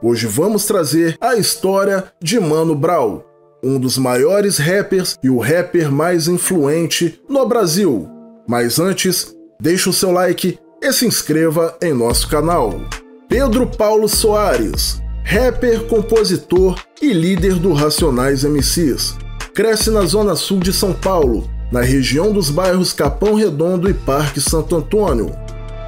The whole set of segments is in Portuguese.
Hoje vamos trazer a história de Mano Brown, um dos maiores rappers e o rapper mais influente no Brasil. Mas antes, deixe o seu like e se inscreva em nosso canal. Pedro Paulo Soares, rapper, compositor e líder do Racionais MCs. Cresce na zona sul de São Paulo, na região dos bairros Capão Redondo e Parque Santo Antônio.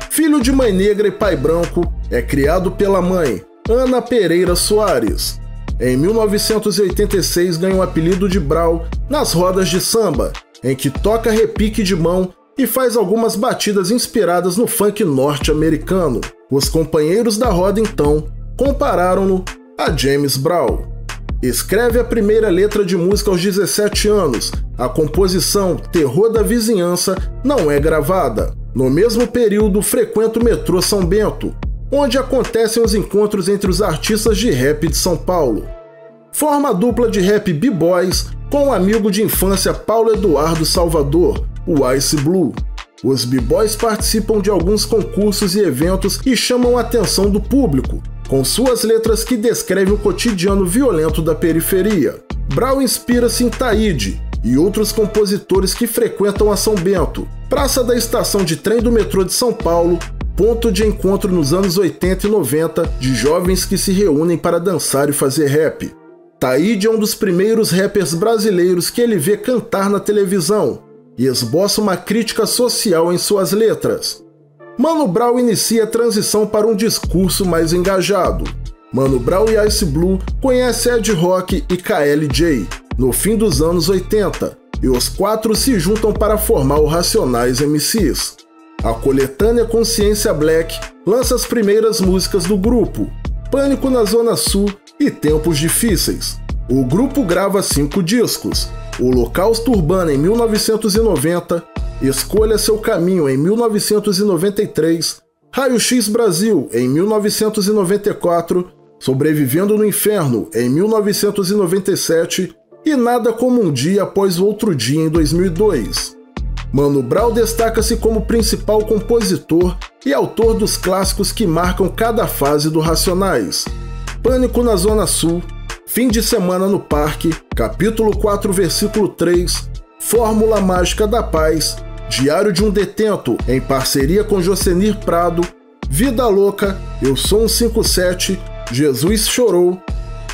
Filho de mãe negra e pai branco, é criado pela mãe, Ana Pereira Soares. Em 1986 ganha o apelido de Brown nas rodas de samba, em que toca repique de mão e faz algumas batidas inspiradas no funk norte-americano. Os companheiros da roda então compararam-no a James Brown. Escreve a primeira letra de música aos 17 anos. A composição Terror da Vizinhança não é gravada. No mesmo período, frequenta o metrô São Bento, onde acontecem os encontros entre os artistas de rap de São Paulo. Forma a dupla de rap B-Boys com o amigo de infância Paulo Eduardo Salvador, o Ice Blue. Os B-Boys participam de alguns concursos e eventos e chamam a atenção do público, com suas letras que descrevem o cotidiano violento da periferia. Brown inspira-se em Taíde e outros compositores que frequentam a São Bento, praça da estação de trem do metrô de São Paulo, ponto de encontro nos anos 80 e 90 de jovens que se reúnem para dançar e fazer rap. Taíde é um dos primeiros rappers brasileiros que ele vê cantar na televisão e esboça uma crítica social em suas letras. Mano Brown inicia a transição para um discurso mais engajado. Mano Brown e Ice Blue conhecem Ed Rock e KLJ no fim dos anos 80, e os quatro se juntam para formar o Racionais MCs. A coletânea Consciência Black lança as primeiras músicas do grupo, Pânico na Zona Sul e Tempos Difíceis. O grupo grava 5 discos, Holocausto Urbano em 1990, Escolha Seu Caminho em 1993, Raio X Brasil em 1994, Sobrevivendo no Inferno em 1997 e Nada Como um Dia Após o Outro Dia em 2002. Mano Brown destaca-se como principal compositor e autor dos clássicos que marcam cada fase do Racionais: Pânico na Zona Sul, Fim de Semana no Parque, Capítulo 4, Versículo 3, Fórmula Mágica da Paz, Diário de um Detento, em parceria com Jocenir Prado, Vida Louca, Eu Sou um 57, Jesus Chorou,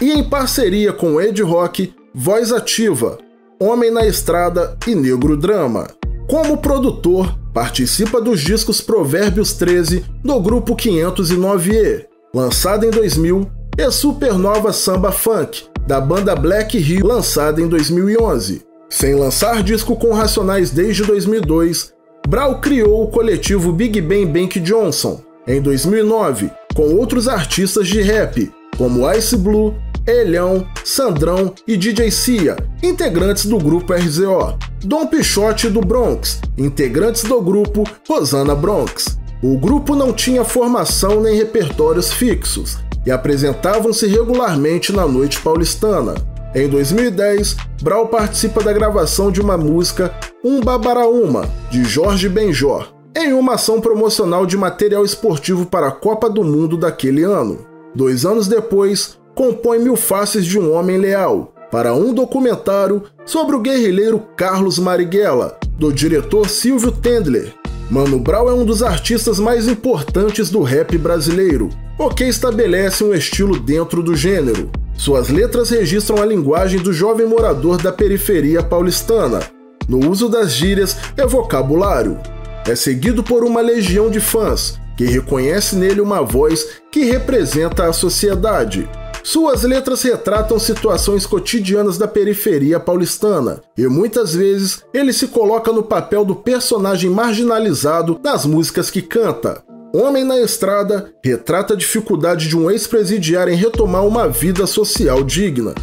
e em parceria com Ed Rock, Voz Ativa, Homem na Estrada e Negro Drama. Como produtor, participa dos discos Provérbios 13 do grupo 509E, lançado em 2000, e Supernova Samba Funk, da banda Black Hill, lançada em 2011. Sem lançar disco com Racionais desde 2002, Brown criou o coletivo Big Bang Bank Johnson em 2009, com outros artistas de rap, como Ice Blue, Elhão, Sandrão e DJ Cia, integrantes do grupo RZO, Dom Pichote do Bronx, integrantes do grupo Rosana Bronx. O grupo não tinha formação nem repertórios fixos e apresentavam-se regularmente na noite paulistana. Em 2010, Brown participa da gravação de uma música Um Babaraúma, de Jorge Benjor, em uma ação promocional de material esportivo para a Copa do Mundo daquele ano. 2 anos depois, compõe Mil Faces de um Homem Leal, para um documentário sobre o guerrilheiro Carlos Marighella, do diretor Silvio Tendler. Mano Brown é um dos artistas mais importantes do rap brasileiro, o que estabelece um estilo dentro do gênero. Suas letras registram a linguagem do jovem morador da periferia paulistana, no uso das gírias e vocabulário. É seguido por uma legião de fãs, que reconhece nele uma voz que representa a sociedade. Suas letras retratam situações cotidianas da periferia paulistana, e muitas vezes ele se coloca no papel do personagem marginalizado nas músicas que canta. Homem na Estrada retrata a dificuldade de um ex-presidiário em retomar uma vida social digna.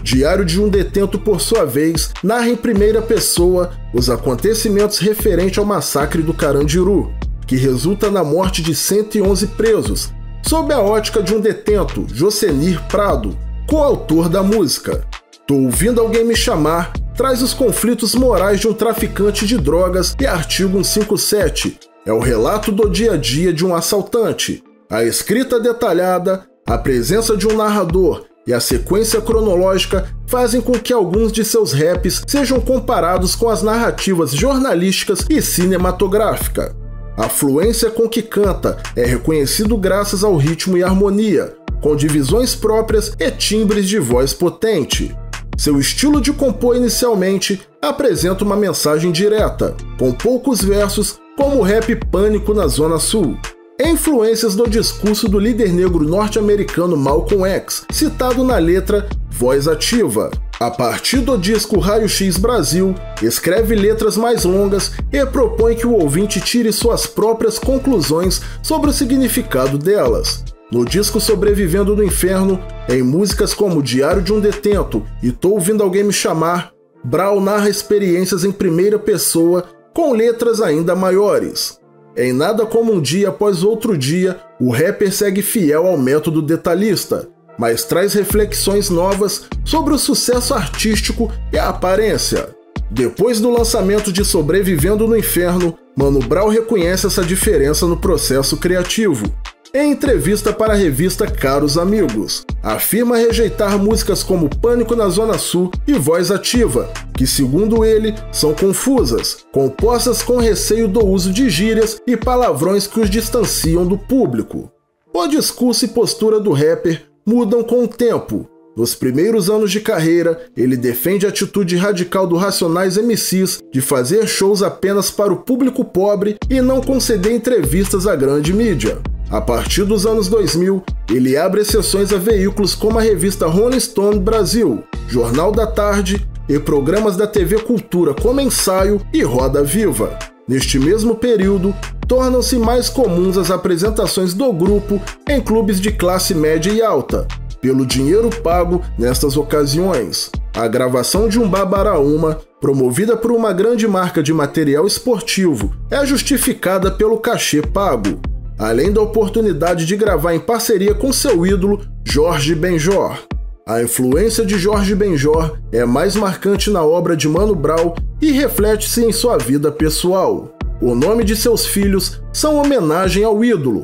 Diário de um Detento, por sua vez, narra em primeira pessoa os acontecimentos referentes ao massacre do Carandiru, que resulta na morte de 111 presos, sob a ótica de um detento, Jocenir Prado, coautor da música. Tô ouvindo alguém me chamar, traz os conflitos morais de um traficante de drogas e artigo 157. É o relato do dia a dia de um assaltante. A escrita detalhada, A presença de um narrador e a sequência cronológica fazem com que alguns de seus raps sejam comparados com as narrativas jornalísticas e cinematográficas. A fluência com que canta é reconhecido graças ao ritmo e harmonia, com divisões próprias e timbres de voz potente. Seu estilo de compor inicialmente apresenta uma mensagem direta, com poucos versos, como o rap Pânico na Zona Sul. Influências do discurso do líder negro norte-americano Malcolm X, citado na letra Voz Ativa. A partir do disco Raio X Brasil, escreve letras mais longas e propõe que o ouvinte tire suas próprias conclusões sobre o significado delas. No disco Sobrevivendo no Inferno, em músicas como Diário de um Detento e Tô Ouvindo Alguém Me Chamar, Brau narra experiências em primeira pessoa com letras ainda maiores. Em Nada Como Um Dia Após Outro Dia, o rapper segue fiel ao método detalhista, mas traz reflexões novas sobre o sucesso artístico e a aparência. Depois do lançamento de Sobrevivendo no Inferno, Mano Brown reconhece essa diferença no processo criativo. Em entrevista para a revista Caros Amigos, afirma rejeitar músicas como Pânico na Zona Sul e Voz Ativa, que, segundo ele, são confusas, compostas com receio do uso de gírias e palavrões que os distanciam do público. O discurso e postura do rapper mudam com o tempo. Nos primeiros anos de carreira, ele defende a atitude radical do Racionais MCs de fazer shows apenas para o público pobre e não conceder entrevistas à grande mídia. A partir dos anos 2000, ele abre exceções a veículos como a revista Rolling Stone Brasil, Jornal da Tarde e programas da TV Cultura como Ensaio e Roda Viva. Neste mesmo período, tornam-se mais comuns as apresentações do grupo em clubes de classe média e alta, pelo dinheiro pago nestas ocasiões. A gravação de um Babaraúma, promovida por uma grande marca de material esportivo, é justificada pelo cachê pago, além da oportunidade de gravar em parceria com seu ídolo, Jorge Benjor. A influência de Jorge Benjor é mais marcante na obra de Mano Brown e reflete-se em sua vida pessoal. O nome de seus filhos são homenagem ao ídolo,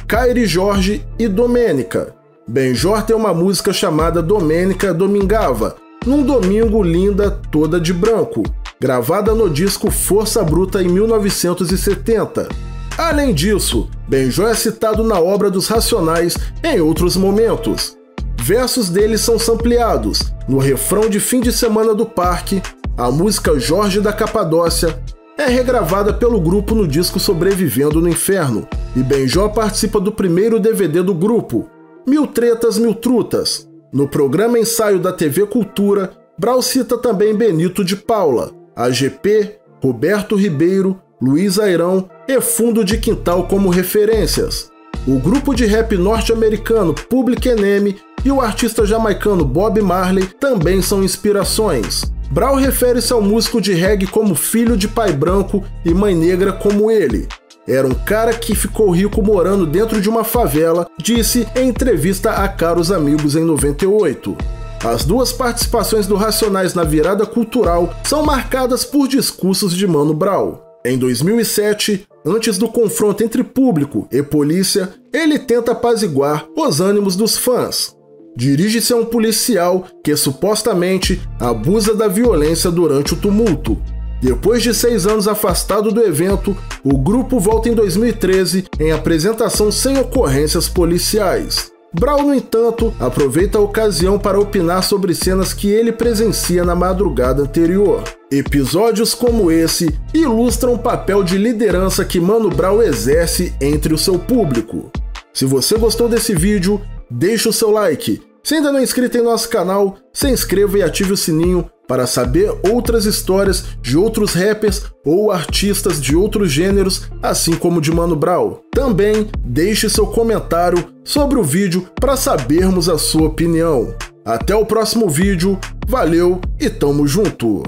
Kairi Jorge e Domênica. Benjor tem uma música chamada Domênica Domingava, num domingo linda toda de branco, gravada no disco Força Bruta em 1970. Além disso, Benjor é citado na obra dos Racionais em outros momentos. Versos dele são sampleados no refrão de Fim de Semana do Parque. A música Jorge da Capadócia é regravada pelo grupo no disco Sobrevivendo no Inferno, e Benjor participa do primeiro DVD do grupo, Mil Tretas, Mil Trutas. No programa Ensaio da TV Cultura, Brown cita também Benito de Paula, AGP, Roberto Ribeiro, Luiz Airão e Fundo de Quintal como referências. O grupo de rap norte-americano Public Enemy e o artista jamaicano Bob Marley também são inspirações. Brown refere-se ao músico de reggae como filho de pai branco e mãe negra como ele. Era um cara que ficou rico morando dentro de uma favela, disse em entrevista a Caros Amigos em 98. As duas participações do Racionais na virada cultural são marcadas por discursos de Mano Brown. Em 2007, antes do confronto entre público e polícia, ele tenta apaziguar os ânimos dos fãs. Dirige-se a um policial que supostamente abusa da violência durante o tumulto. Depois de 6 anos afastado do evento, o grupo volta em 2013 em apresentação sem ocorrências policiais. Brown, no entanto, aproveita a ocasião para opinar sobre cenas que ele presencia na madrugada anterior. Episódios como esse ilustram o papel de liderança que Mano Brown exerce entre o seu público. Se você gostou desse vídeo, deixe o seu like. Se ainda não é inscrito em nosso canal, se inscreva e ative o sininho para saber outras histórias de outros rappers ou artistas de outros gêneros, assim como de Mano Brown. Também deixe seu comentário sobre o vídeo para sabermos a sua opinião. Até o próximo vídeo, valeu e tamo junto!